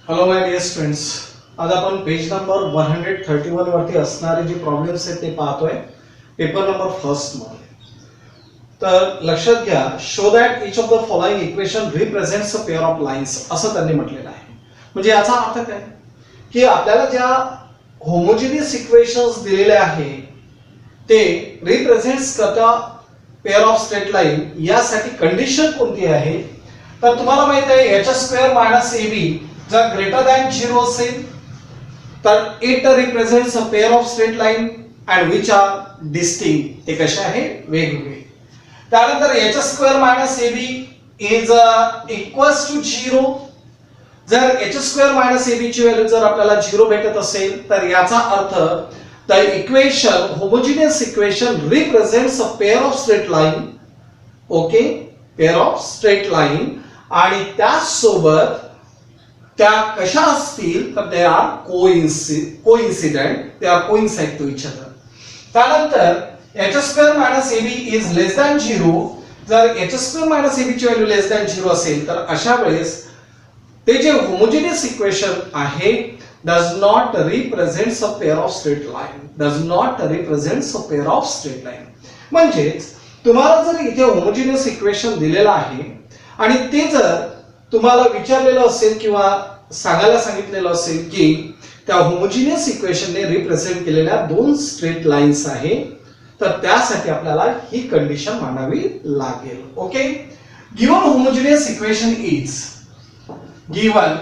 Hello my dear students, आज आपण page number 131 वरती असणारे जे प्रॉब्लेम्स आहेत ते पाहतोय पेपर नंबर फर्स्ट मध्ये. तर लक्षात घ्या, show that each of the following equation represents a pair of lines असं त्यांनी म्हटलेलं आहे. म्हणजे याचा अर्थ काय की आपल्याला ज्या होमोजिनियस इक्वेशन्स दिलेले आहे ते रिप्रेझेंट्स करता पेअर ऑफ स्ट्रेट लाईन. यासाठी कंडिशन कोणती आहे तर तुम्हाला माहित आहे h² - ab जर ग्रेटर दॅन 0 असेल तर it represents a pair of straight line and which are distinct. ते कसे आहे वेगवेगळे. त्यानंतर h² - ab is equals to 0. जर h² - ab ची व्हॅल्यू जर आपल्याला 0 भेटत असेल तर याचा अर्थ the equation homogeneous equation represents a pair of straight line. Okay, pair of straight line. आणि त्यासोबत त्या कशा असतील तर they are coincident, they are coincide to each other. त्यानंतर h² - ab is less than 0. जर h² - ab ची value लेस than 0 असेल तर अशा वेळेस ते जे होमोजिनियस इक्वेशन आहे does not represents a pair of straight line, does not represents a pair of straight line. म्हणजेच तुम्हाला जर इथे होमोजिनियस इक्वेशन दिलेलं आहे आणि ते जर तुम्हाला विचारलेलं असेल किंवा सांगायला सांगितलेलं असेल की त्या होमोजिनियस इक्वेशनने रिप्रेझेंट केलेल्या दोन स्ट्रेट लाईन्स आहे तर त्यासाठी आपल्याला ही कंडिशन मांडावी लागेल. Okay, given homogeneous equation is given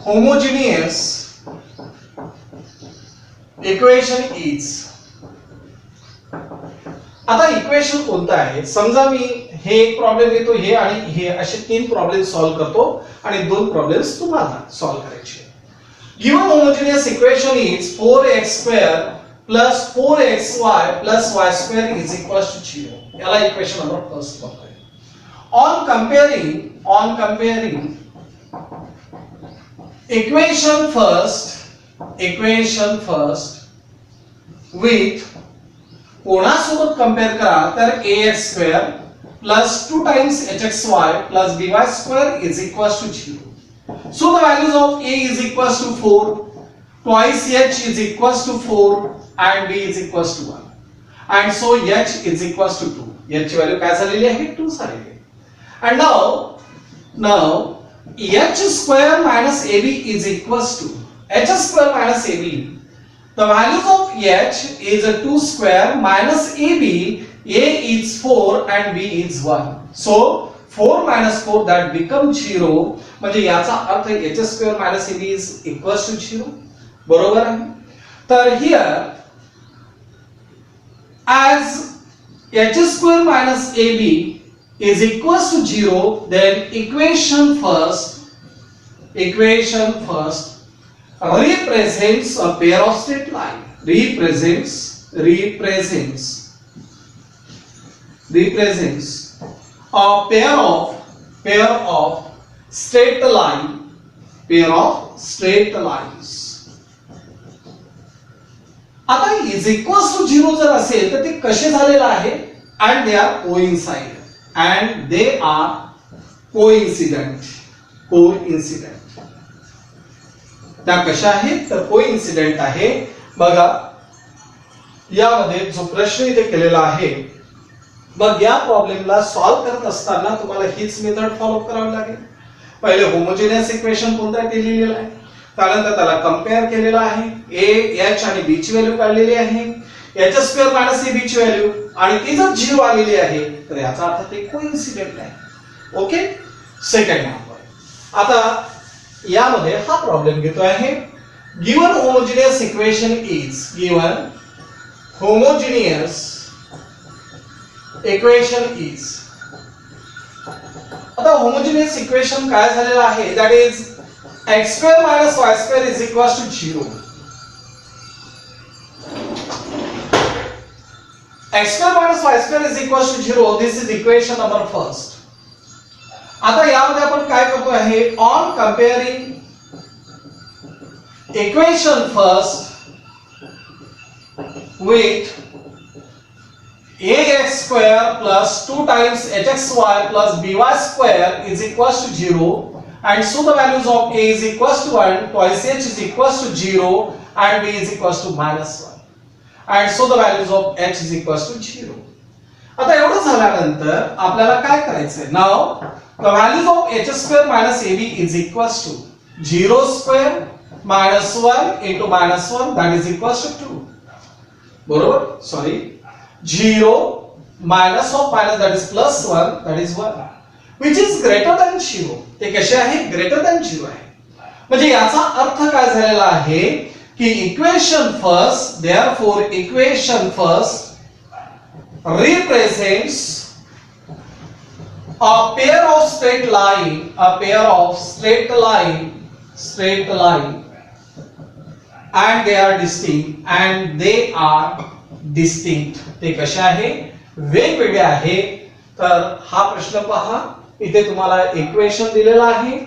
homogeneous equation is. आता इक्वेशन कोणतं आहे समजा मी हे एक प्रॉब्लेम घेतो हे आणि हे असे तीन प्रॉब्लेम सॉल्व्ह करतो आणि दोन प्रॉब्लेम्स तुम्हाला सॉल्व्ह करायचे. Given homogeneous equation is 4x² + 4xy + y² is equals to 0. याला इक्वेशन नंबर फर्स्ट म्हणतोय. On comparing equation first with कोणासोबत कंपेअर करा तर ax² + 2 times hxy + by² is equals to 0. So the values of a is equals to 4, twice h is equals to 4 and b is equals to 1 and so h is equals to 2. h ची value काय झालेली आहे 2 झालेली आहे. And now h² - ab is equals to h² - ab. The values of h is a 2² minus ab. A is 4 and b is 1. So 4 - 4 that becomes 0. म्हणजे याचा अर्थ h² - ab is equals to 0. बरोबर आहे. तर here as h² - ab is equals to 0, then equation first represents a pair of straight line. Represents a pair of straight lines. आता is equals to 0 जर असेल तर ते कसे झालेलं आहे and they are coincident. त्या कशा आहेत तर कोइन्सिडेंट आहे. बघा यामध्ये जो प्रश्न इथे केलेला आहे मग या प्रॉब्लेमला सॉल्व्ह करत असताना तुम्हाला हीच मेथड फॉलो करावी लागेल. पहिले होमोजिनियस इक्वेशन कोणतं आहे ते लिहिलेलं आहे, त्यानंतर त्याला कंपेअर केलेलं आहे, a h आणि b ची व्हॅल्यू काढलेली आहे, h² - ab ची व्हॅल्यू आणि ती जर 0 आलेली आहे तर याचा अर्थ ते कोइन्सिडेंट आहे. Okay, second number. आता यामध्ये हा प्रॉब्लेम घेतो आहे. गिवन होमोजिनियस इक्वेशन इज आता होमोजिनियस इक्वेशन काय झालेलं आहे that is x² - y² is equals to 0. x² - y² is equals to 0. This is equation number first. आता यामध्ये आपण काय करतो आहे on comparing equation first with ax² + 2 times hxy + by² is equals to 0 and so the values of a is equals to 1, twice h is equals to 0 and b is equals to -1, and so the values of h is equals to 0. आता एवढं झाल्यानंतर आपल्याला काय करायचंय? Now the values of h square minus ab is equals to 0 square minus 1 into -1, that is equals to 2. बरोबर? Sorry, 0 minus of minus, that is plus 1, that is 1, which is greater than 0. ते कसे आहे? greater than 0 आहे. म्हणजे याचा अर्थ काय झालेला आहे की equation first, therefore equation first represents a pair of straight line, and they are distinct, ते कशा आहे? वेगवेगळे आहे. तर हा प्रश्न पहा, इथे तुम्हाला इक्वेशन दिलेला आहे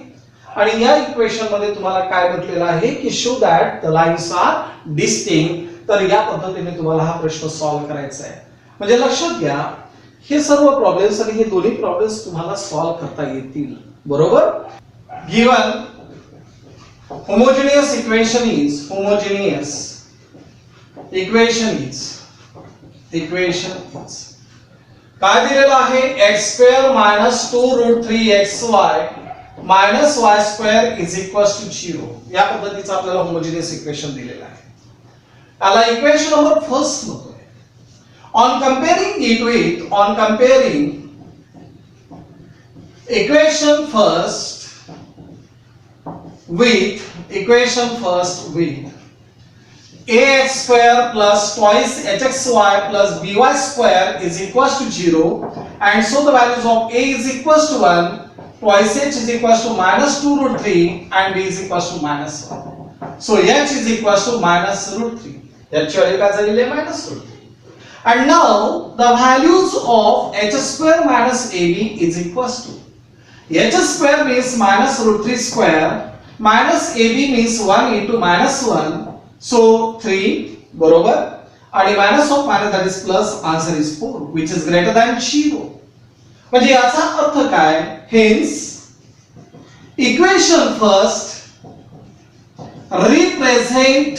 आणि या इक्वेशन मध्ये तुम्हाला काय म्हटलेलं आहे की show that the lines are distinct. तर या पद्धतीने तुम्हाला हा प्रश्न सॉल्व्ह करायचा आहे. म्हणजे लक्षात घ्या, हे सर्व प्रॉब्लेम्स आणि हे दोन्ही प्रॉब्लेम्स तुम्हाला सॉल्व्ह करता येतील. बरोबर? गिवन homogeneous equation is काय दिलेलं आहे? x square minus 2 root 3xy minus y square is equals to 0. या पद्धतीचं आपल्याला होमोजेनियस इक्वेशन दिलेलं आहे. याला इक्वेशन नंबर फर्स्ट म्हणतोय. On comparing equation first with ax square plus twice hxy plus by square is equals to 0, and so the values of a is equals to 1, twice h is equals to minus 2 root 3 and b is equals to minus 1. So h is equals to minus root 3. h value काय झालेली आहे? minus root 3. And now the values of h square minus ab is equals to h square means minus root 3 square minus ab means 1 into minus 1, so 3. बरोबर? आणि minus of minus, that is plus, answer is 4, which is greater than 0. म्हणजे याचा अर्थ काय? Hence equation first represent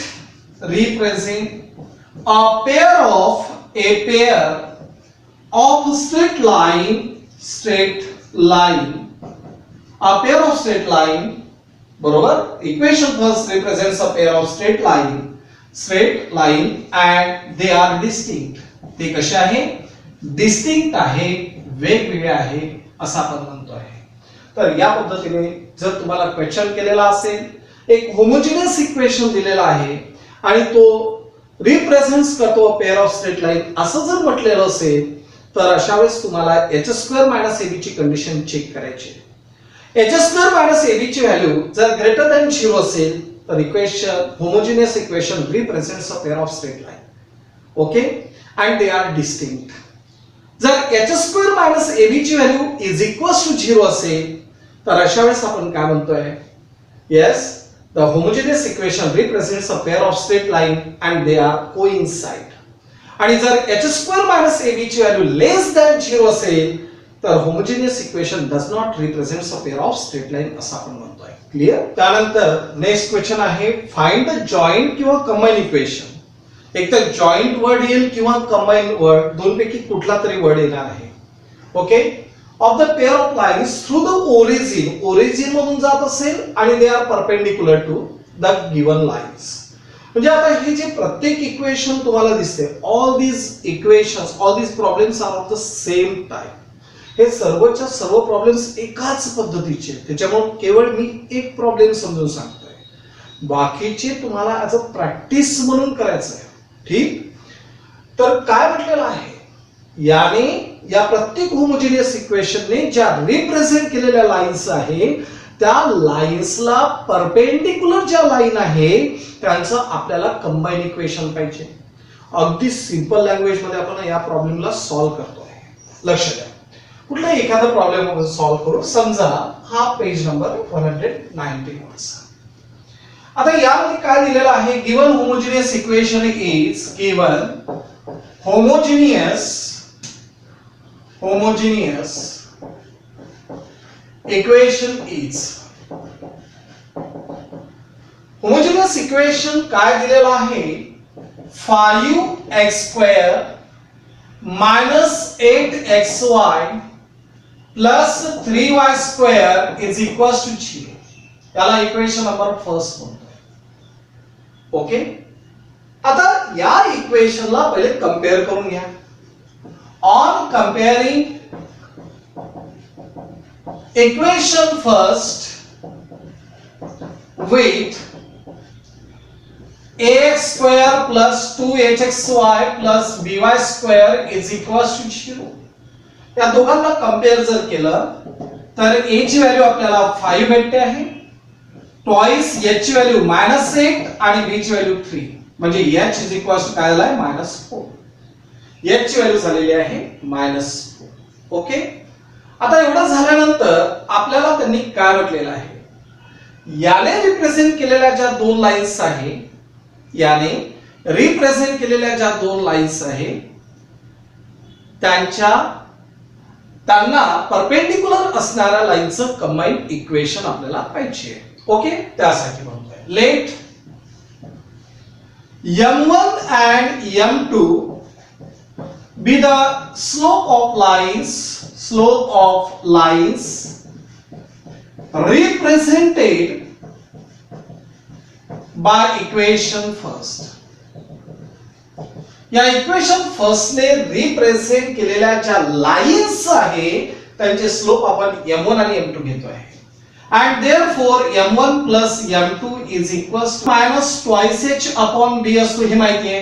a pair of straight line. बरोबर? Equation first represents a pair of straight line and they are distinct. ते कसे आहे? Distinct आहे, वेगवेगळे आहे असं आपण म्हणतो आहे. तर या पद्धतीने जर तुम्हाला क्वेश्चन केलेला असेल, एक होमोजेनियस इक्वेशन दिलेला आहे आणि तो रिप्रेझेंट्स करतो पेअर ऑफ स्ट्रेट लाईन असं जर म्हटलेलं असेल, तर अशा वेळेस तुम्हाला h स्क्वेअर मायनस ab ची कंडिशन चेक करायची. h स्क्वेअर मायनस ab ची व्हॅल्यू जर ग्रेटर दॅन 0 असेल तर equation homogeneous equation represents a pair of straight line. Okay, and they are distinct. जर h स्क्वेअर मायनस ab ची value is equals to 0 असेल तर अशा वेळेस आपण काय म्हणतोय? Yes, the homogeneous equation represents a pair of straight line and they are coincide. आणि जर h square minus ab ची व्हॅल्यू लेस दॅन 0 असेल तर homogeneous equation does not represents a pair of straight line असं आपण म्हणतोय. क्लियर? त्यानंतर next question आहे फाइंड द जॉइंट किंवा कंबाइन इक्वेशन. एक तर जॉइंट वर्ड येईल किंवा कंबाइन वर्ड, दोन पैकी कुठला तरी वर्ड येणार आहे. Okay, of the pair of lines through the origin मधून जात असेल आणि they are perpendicular to the given lines. म्हणजे आता हे जे प्रत्येक इक्वेशन तुम्हाला दिसते, all these problems are of the same type. हे सर्वच्या सर्व प्रॉब्लेम्स एकाच पद्धतीचे, त्याच्यामुळे केवळ मी एक प्रॉब्लेम समजून सांगतोय, बाकीचे तुम्हाला ऍज अ प्रॅक्टिस म्हणून करायचं आहे. ठीक? तर काय म्हटलेलं आहे याने, या प्रत्येक होमोजेनियस इक्वेशनने ज्या रिप्रेझेंट केलेल्या लाईन्स आहे त्या लाईन्सला परपेंडिक्युलर ज्या लाईन आहे त्यांचं आपल्याला कंबाइन इक्वेशन पाहिजे. अगदी सिंपल लँग्वेज मध्ये आपण या प्रॉब्लेमला सॉल्व्ह करतोय. लक्ष द्या, कुठलाही एखादा प्रॉब्लेम सॉल्व्ह करू. समजा हा पेज नंबर 191. आता यामध्ये काय दिलेलं आहे? Given homogeneous equation is given homogeneous equation is homogeneous equation काय दिलेलं आहे 5x² minus 8xy plus 3y² is equals to 0. याला इक्वेशन नंबर फर्स्ट म्हणतो. ओके, आता या इक्वेशनला पहिले कंपेअर करून घ्या. On comparing equation first with ax² plus 2hxy plus by² is equals to 0. या दोघांना कंपेअर जर केलं तर a ची व्हॅल्यू आपल्याला 5 भेटते आहे, ट्वाइस h ची व्हॅल्यू -8 आणि b ची व्हॅल्यू 3, म्हणजे h इज इक्वल्स टू काय झालाय -4. h ची व्हॅल्यू झालेली आहे -4. ओके, आता एवढं झाल्यानंतर आपल्याला त्यांनी काय म्हटलेलं आहे, याने रिप्रेझेंट केलेल्या ज्या दोन लाईन्स आहे, याने रिप्रेझेंट केलेल्या ज्या दोन लाईन्स आहे त्यांना परपेंडिक्युलर असणाऱ्या लाईनचं कंबाइंड इक्वेशन आपल्याला पाहिजे. ओके, त्यासाठी म्हणतोय late m1 and m2 be the slope of lines represented by equation first. या इक्वेशन फर्स्ट ने रिप्रेझेंट केलेल्या ज्या लाईन्स आहे त्यांचे स्लोप आपण m1 आणि m2 घेतो आहे. And therefore m1 plus m2 is equals to -2h upon b असतो हे माहिती आहे.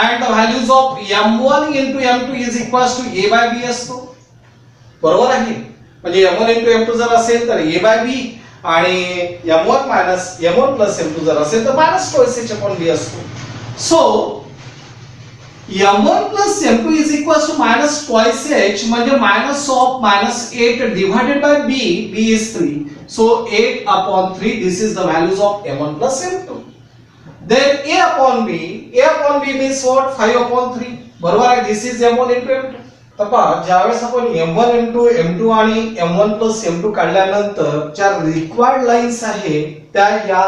And the values of m1 into m2 is equals to a by b असतो. बरोबर आहे, म्हणजे m1 into m2 जर असेल तर a by b आणि m1 plus m2 जर असेल तर -2h upon b असतो. So m1 plus m2 is equals to -2h म्हणजे -8 divided by b is 3. So 8 upon 3, this is the values of m1 plus m2. Then a upon b means what? 5 upon 3. बरोबर आहे, this is m1 into m2. तर पहा, ज्यावेळेस आपण m1 into m2 आणि m1 plus m2 काढल्यानंतर ज्या required lines आहे त्या या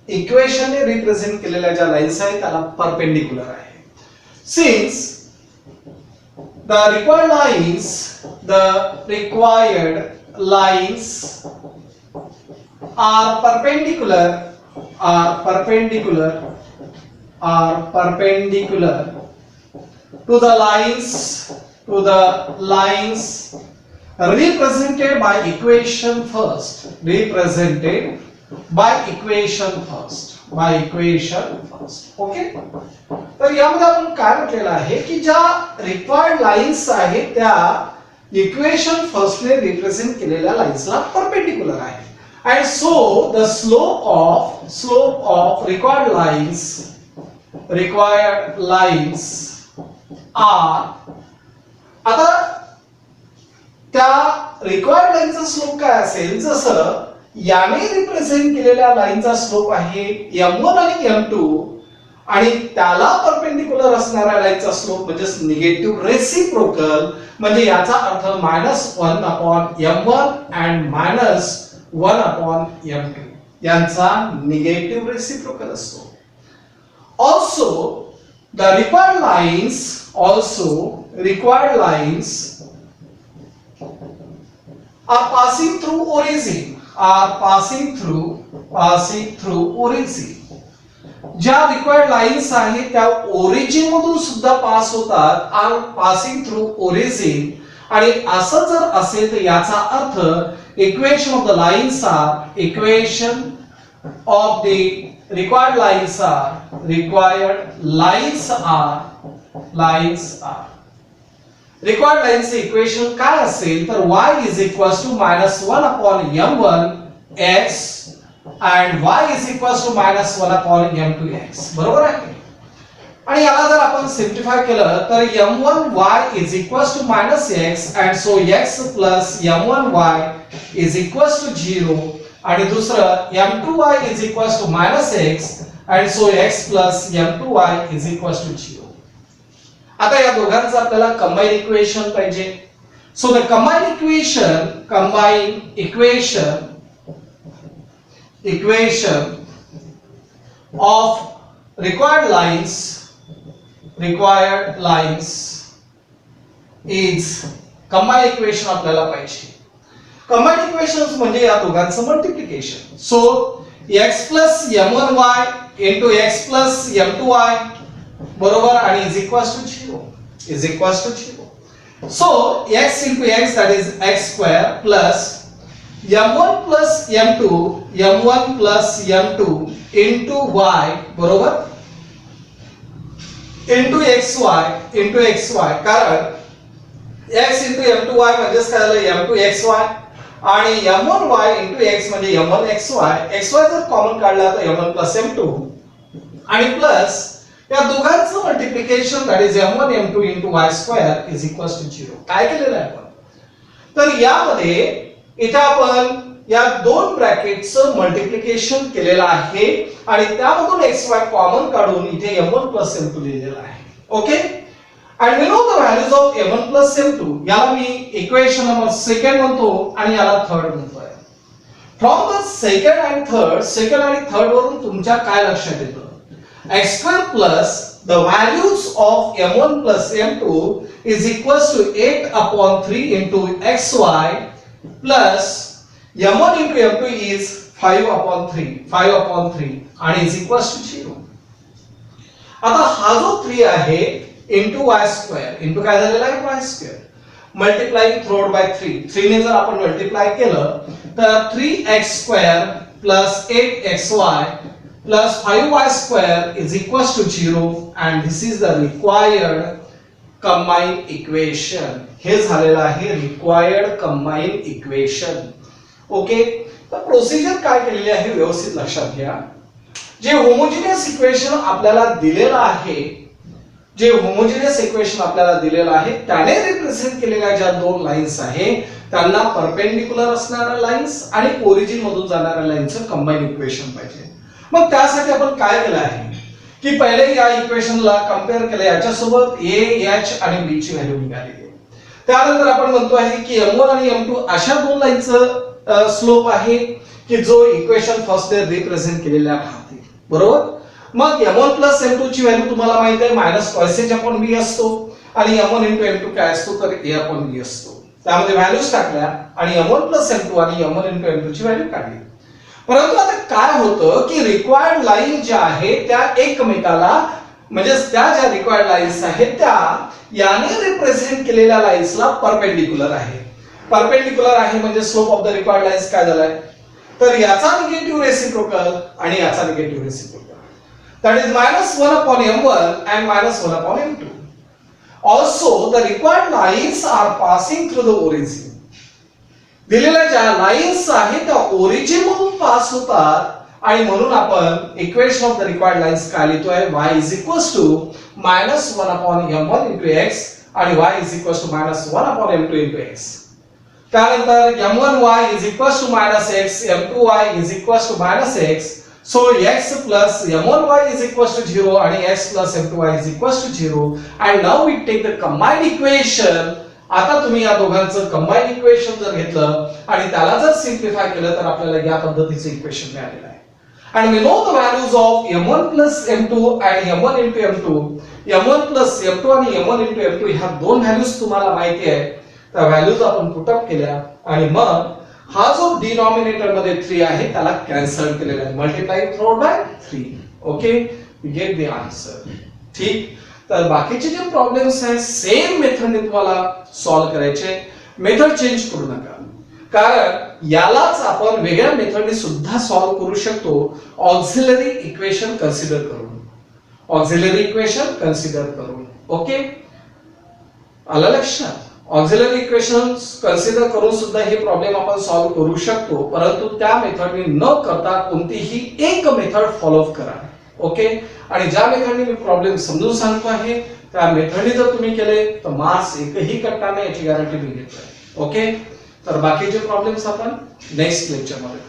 इक्वेशनने रिप्रेझेंट केलेल्या ज्या लाईन्स आहेत त्याला परपेंडिक्युलर आहे. Since the required lines are perpendicular to the lines represented by equation first, okay. तर यामध्ये आपण काय म्हटलेलं आहे की ज्या रिक्वायर्ड लाईन्स आहेत त्या इक्वेशन फर्स्ट ने रिप्रेझेंट केलेल्या लाईन्सला परपेंडिक्युलर आहे. And so the slope of required lines are, आता त्या रिक्वायर्ड लाईनचा स्लोप काय असेल, जसं याने रिप्रेझेंट केलेल्या लाईनचा स्लोप आहे m1 आणि m2 आणि त्याला परपेंडिक्युलर असणाऱ्या लाईनचा स्लोप म्हणजे निगेटिव्ह रेसिप्रोकल, म्हणजे याचा अर्थ -1 upon m1 and -1 upon m2 यांचा निगेटिव्ह रेसिप्रोकल असतो. Also the required lines are passing through origin. ज्या रिक्वायर्ड लाईन्स आहेत त्या ओरिजिन मधून सुद्धा पास होतात, आर पासिंग थ्रू ओरिजिन. आणि असं जर असेल तर याचा अर्थ equation of the lines are required लाईन्सचे इक्वेशन काय असेल तर y is equals to -1 upon m1 x and y is equals to -1 upon m2 x. बरोबर आहे. आणि याला जर आपण सिम्प्लिफाय केलं तर m1y is equals to -x and so x plus m1y is equals to 0 आणि दुसरं m2y is equals to -x and so x plus m2y is equals to 0. आता या दोघांचं आपल्याला कंबाईन इक्वेशन पाहिजे. So the combine equation of required lines is combined equation आपल्याला पाहिजे. combined equations म्हणजे या दोघांचं multiplication. So x plus m1y into x plus m2y बरोबर आणि is equals to 0. So x into x, that is x square, plus m1 plus m2 into y बरोबर into xy कारण x into m2y म्हणजेच काय झालं m2xy आणि m1y into x म्हणजे m1xy जर कॉमन काढला तर m1 plus m2 आणि प्लस या दोघांचं multiplication, that is m1 m2 into y square is equals to 0. काय केलेलं आहे आपण? तर यामध्ये इथे आपण या दोन ब्रॅकेटचं मल्टिप्लिकेशन केलेलं आहे आणि त्यामधून xy कॉमन काढून इथे m1 plus m2 लिहिलेलं आहे. Okay, and we know the values of m1 plus m2. याला मी इक्वेशन नंबर सेकंड म्हणतो आणि याला थर्ड म्हणतोय. फ्रॉम द सेकंड आणि थर्ड वरून तुमच्या काय लक्षात येतं? x square plus the values of m1 plus m2 is equals to 8 upon 3 into xy plus m1 into m2 is 5 upon 3 आणि is equals to 0. आता हा जो 3 आहे into y square into काय झालेला आहे y square multiplying through by 3 ने जर आपण मल्टिप्लाय केलं तर 3x square plus 8xy plus 5y square is equals to 0 and this is the required combined equation. हे झालेलं आहे required combined equation. ओके, तर प्रोसिजर काय केलेली आहे व्यवस्थित लक्षात घ्या. जे होमोजेनियस इक्वेशन आपल्याला दिलेलं आहे त्याने रिप्रेझेंट केलेल्या ज्या दोन लाईन्स आहे त्यांना परपेंडिक्युलर असणाऱ्या लाईन्स आणि ओरिजिन मधून जाणाऱ्या लाईन्सचं कंबाईन इक्वेशन पाहिजे. मग त्यासाठी आपण काय केलं आहे की पहिले या इक्वेशनला कंपेअर केलं, याच्यासोबत a, h आणि b ची व्हॅल्यू निघाली. त्यानंतर आपण म्हणतो आहे की m1 आणि m2 अशा दोन लाईनचं स्लोप आहे की जो इक्वेशन फर्स्ट ने रिप्रेझेंट केलेल्या राहतील. बरोबर, मग m1 plus m2 ची व्हॅल्यू तुम्हाला माहित आहे मायनस कॉसेज अपॉन b असतो आणि m1 into m2 काय असतो तर a upon b असतो. त्यामध्ये व्हॅल्यूज टाकल्या आणि m1 plus m2 आणि m1 into m2 ची व्हॅल्यू काढली. परंतु आता काय होतं की रिक्वायर्ड लाईन ज्या आहेत त्या एकमेकाला म्हणजे त्या ज्या रिक्वायर्ड लाईन्स आहेत त्या याने रिप्रेझेंट केलेल्या लाईन्सला परपेंडिक्युलर आहे म्हणजे slope of the required lines काय झालाय तर याचा निगेटिव्ह रेसिप्रोकल आणि याचा negative reciprocal, that is -1 upon m1 and -1 upon m2. Also the required lines are passing through the origin. दिलेल्या ज्या लाईन्स आहेत त्या ओरिजिन मधून पास होतात आणि म्हणून आपण equation of the required lines काय लिहितोय y is equals to -1 upon m1 into x आणि y is equals to -1 upon m2 into x. त्यानंतर m1y is equals to -x, m2y is equals to -x. So x plus m1y is equals to 0 and x plus m2y is equals to 0. And now we take the combined equation. आता तुम्ही या दोघांचं combine equation जर घेतलं आणि त्याला जर simplify केलं तर आपल्याला या पद्धतीचं इक्वेशन मिळालेलं आहे. And we know the values of m1 plus m2 and m1 into m2. m1 plus m2 आणि m1 into m2 ह्या दोन व्हॅल्यूज तुम्हाला माहिती आहे. त्या व्हॅल्यूज आपण पुट अप केल्या आणि मग हा जो डिनॉमिनेटर मध्ये 3 आहे त्याला कॅन्सल केलेला आहे multiplying through by 3. Okay, we get the answer. ठीक, तर बाकीचे जे प्रॉब्लेम्स आहेत सेम मेथडने तुम्हाला सॉल्व्ह करायचे, मेथड चेंज करू नका कारण यालाच आपण वेगळ्या मेथडने सुद्धा सॉल्व्ह करू शकतो ऑक्झिलरी इक्वेशन कन्सिडर करून. ओके, आलं लक्षात? ऑक्झिलरी इक्वेशन्स कन्सिडर करून सुद्धा हे प्रॉब्लेम आपण सॉल्व्ह करू शकतो, परंतु त्या मेथडने न करता कोणतीही एक मेथड फॉलो करा. ओके, आणि ज्या मेथडने मी प्रॉब्लेम समजून सांगतो आहे त्या मेथडने जर तुम्ही केले तर मार्क्स एकही कटणार नाही याची गॅरंटी मी घेतोय. ओके, तर बाकीचे प्रॉब्लेम्स आपण नेक्स्ट लेक्चर मध्ये